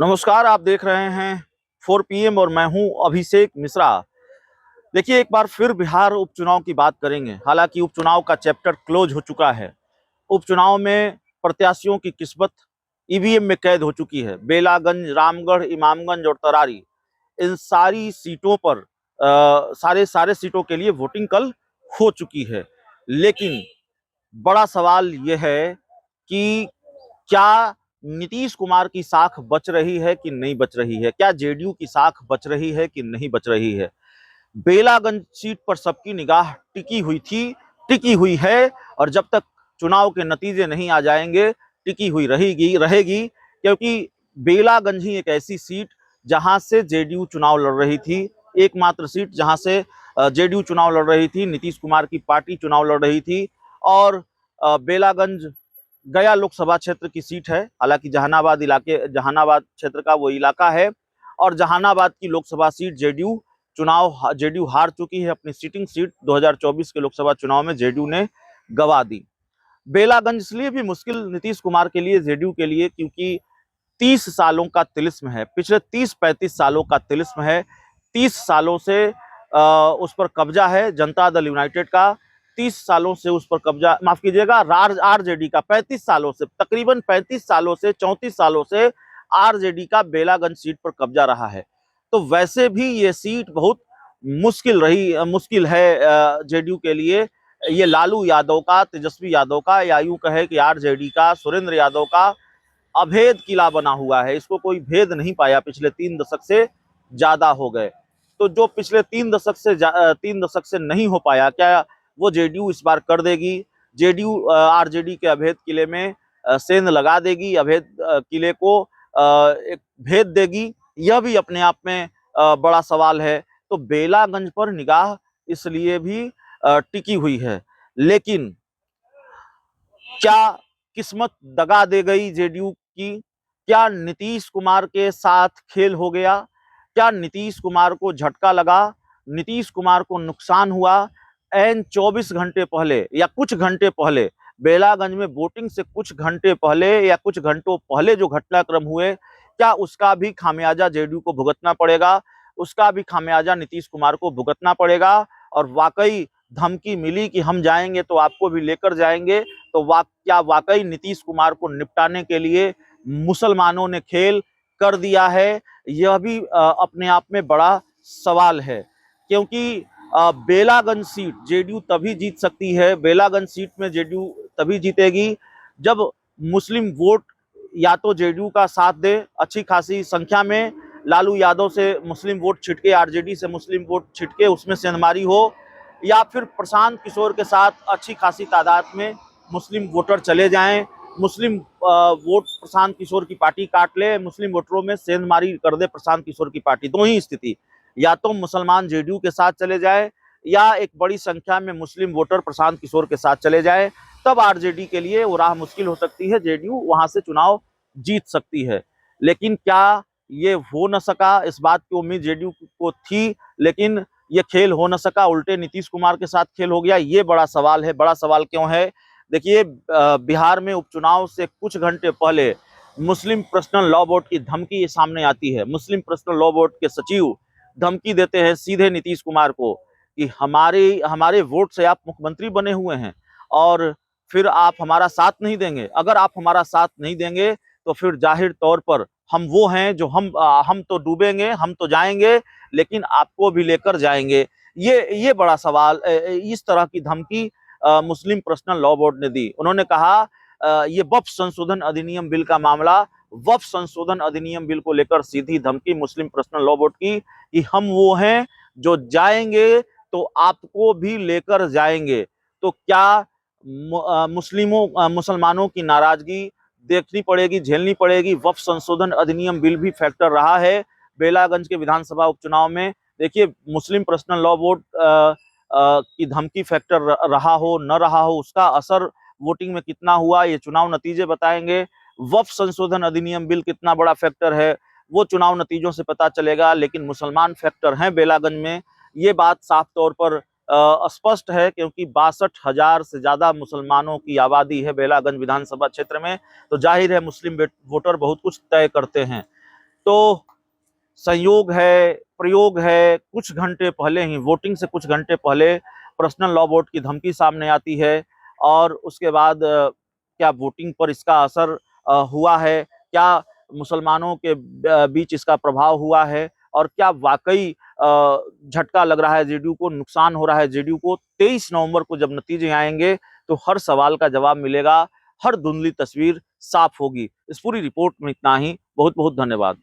नमस्कार, आप देख रहे हैं 4 PM और मैं हूं अभिषेक मिश्रा। देखिए, एक बार फिर बिहार उपचुनाव की बात करेंगे। हालांकि उपचुनाव का चैप्टर क्लोज हो चुका है। उपचुनाव में प्रत्याशियों की किस्मत ईवीएम में कैद हो चुकी है। बेलागंज, रामगढ़, इमामगंज और तरारी, इन सारी सीटों पर सारे सारे सीटों के लिए वोटिंग कल हो चुकी है। लेकिन बड़ा सवाल यह है कि क्या नीतीश कुमार की साख बच रही है कि नहीं बच रही है? क्या जेडीयू की साख बच रही है कि नहीं बच रही है? बेलागंज सीट पर सबकी निगाह टिकी हुई थी, टिकी हुई है, और जब तक चुनाव के नतीजे नहीं आ जाएंगे टिकी हुई रहेगी रहेगी क्योंकि बेलागंज ही एक ऐसी सीट जहां से जेडीयू चुनाव लड़ रही थी। एकमात्र सीट जहां से जेडीयू चुनाव लड़ रही थी, नीतीश कुमार की पार्टी चुनाव लड़ रही थी। और बेलागंज गया लोकसभा क्षेत्र की सीट है। हालांकि जहानाबाद क्षेत्र का वो इलाका है, और जहानाबाद की लोकसभा सीट जेडीयू हार चुकी है। अपनी सीटिंग सीट 2024 के लोकसभा चुनाव में जेडीयू ने गवा दी। बेलागंज इसलिए भी मुश्किल नीतीश कुमार के लिए, जेडीयू के लिए, क्योंकि 30 सालों का तिलिस्म है, पिछले 30-35 सालों का तिलिस्म है। 30 सालों से उस पर कब्जा है जनता दल यूनाइटेड का। 30 सालों से उस पर कब्जा, माफ कीजिएगा, आरजेडी का 35 सालों से, तकरीबन 35 सालों से, 34 सालों से आरजेडी का बेलागंज सीट पर कब्जा रहा है। तो वैसे भी ये सीट बहुत मुश्किल है जेडीयू के लिए। ये लालू यादव का, तेजस्वी यादव का, या यूं कहे कि आरजेडी का, सुरेंद्र यादव का अभेद किला बना हुआ है। इसको कोई भेद नहीं पाया, पिछले 3 दशक से ज्यादा हो गए। तो जो पिछले 3 दशक से नहीं हो पाया, क्या वो जेडीयू इस बार कर देगी? जेडीयू आरजेडी के अभेद किले में सेंध लगा देगी, अभेद किले को एक भेद देगी? यह भी अपने आप में बड़ा सवाल है। तो बेलागंज पर निगाह इसलिए भी टिकी हुई है। लेकिन क्या किस्मत दगा दे गई जेडीयू की? क्या नीतीश कुमार के साथ खेल हो गया? क्या नीतीश कुमार को झटका लगा? नीतीश कुमार को नुकसान हुआ? एन 24 घंटे पहले या कुछ घंटे पहले, बेलागंज में वोटिंग से कुछ घंटे पहले या कुछ घंटों पहले जो घटनाक्रम हुए, क्या उसका भी खामियाजा जेडीयू को भुगतना पड़ेगा? उसका भी खामियाजा नीतीश कुमार को भुगतना पड़ेगा? और वाकई धमकी मिली कि हम जाएंगे तो आपको भी लेकर जाएंगे, तो क्या वाकई नीतीश कुमार को निपटाने के लिए मुसलमानों ने खेल कर दिया है? यह भी अपने आप में बड़ा सवाल है। क्योंकि बेलागंज सीट जेडीयू तभी जीत सकती है, बेलागंज सीट में जेडीयू तभी जीतेगी जब मुस्लिम वोट या तो जेडीयू का साथ दे अच्छी खासी संख्या में, लालू यादव से मुस्लिम वोट छिटके, आरजेडी से मुस्लिम वोट छिटके, उसमें सेंधमारी हो, या फिर प्रशांत किशोर के साथ अच्छी खासी तादाद में मुस्लिम वोटर चले जाएं, मुस्लिम वोट प्रशांत किशोर की पार्टी काट ले, मुस्लिम वोटरों में सेंधमारी कर दे प्रशांत किशोर की पार्टी। दो ही स्थिति, या तो मुसलमान जेडीयू के साथ चले जाए, या एक बड़ी संख्या में मुस्लिम वोटर प्रशांत किशोर के साथ चले जाए। तब आरजेडी के लिए वो राह मुश्किल हो सकती है, जेडीयू वहां से चुनाव जीत सकती है। लेकिन क्या ये हो न सका? इस बात की उम्मीद जेडीयू को थी, लेकिन ये खेल हो न सका, उल्टे नीतीश कुमार के साथ खेल हो गया। ये बड़ा सवाल है। बड़ा सवाल क्यों है? देखिए, बिहार में उपचुनाव से कुछ घंटे पहले मुस्लिम पर्सनल लॉ बोर्ड की धमकी सामने आती है। मुस्लिम पर्सनल लॉ बोर्ड के सचिव धमकी देते हैं सीधे नीतीश कुमार को कि हमारे हमारे वोट से आप मुख्यमंत्री बने हुए हैं, और फिर आप हमारा साथ नहीं देंगे। अगर आप हमारा साथ नहीं देंगे तो फिर जाहिर तौर पर हम वो हैं जो हम तो डूबेंगे, हम तो जाएंगे, लेकिन आपको भी लेकर जाएंगे। ये बड़ा सवाल, इस तरह की धमकी मुस्लिम पर्सनल लॉ बोर्ड ने दी। उन्होंने कहा ये वक्फ संशोधन अधिनियम बिल का मामला, वक्फ संशोधन अधिनियम बिल को लेकर सीधी धमकी मुस्लिम पर्सनल लॉ बोर्ड की कि हम वो हैं जो जाएंगे तो आपको भी लेकर जाएंगे। तो क्या मुसलमानों की नाराजगी देखनी पड़ेगी, झेलनी पड़ेगी? वक्फ संशोधन अधिनियम बिल भी फैक्टर रहा है बेलागंज के विधानसभा उपचुनाव में। देखिए, मुस्लिम पर्सनल लॉ बोर्ड की धमकी फैक्टर रहा हो न रहा हो, उसका असर वोटिंग में कितना हुआ, ये चुनाव नतीजे बताएंगे। वक्फ संशोधन अधिनियम बिल कितना बड़ा फैक्टर है, वो चुनाव नतीजों से पता चलेगा। लेकिन मुसलमान फैक्टर हैं बेलागंज में, ये बात साफ तौर पर स्पष्ट है, क्योंकि 62,000 से ज्यादा मुसलमानों की आबादी है बेलागंज विधानसभा क्षेत्र में। तो जाहिर है मुस्लिम वोटर बहुत कुछ तय करते हैं। तो संयोग है, प्रयोग है, कुछ घंटे पहले ही, वोटिंग से कुछ घंटे पहले पर्सनल लॉ बोर्ड की धमकी सामने आती है और उसके बाद क्या वोटिंग पर इसका असर हुआ है, क्या मुसलमानों के बीच इसका प्रभाव हुआ है और क्या वाकई झटका लग रहा है जेडीयू को, नुकसान हो रहा है जेडीयू को। 23 नवंबर को जब नतीजे आएंगे तो हर सवाल का जवाब मिलेगा, हर धुंधली तस्वीर साफ होगी। इस पूरी रिपोर्ट में इतना ही। बहुत बहुत धन्यवाद।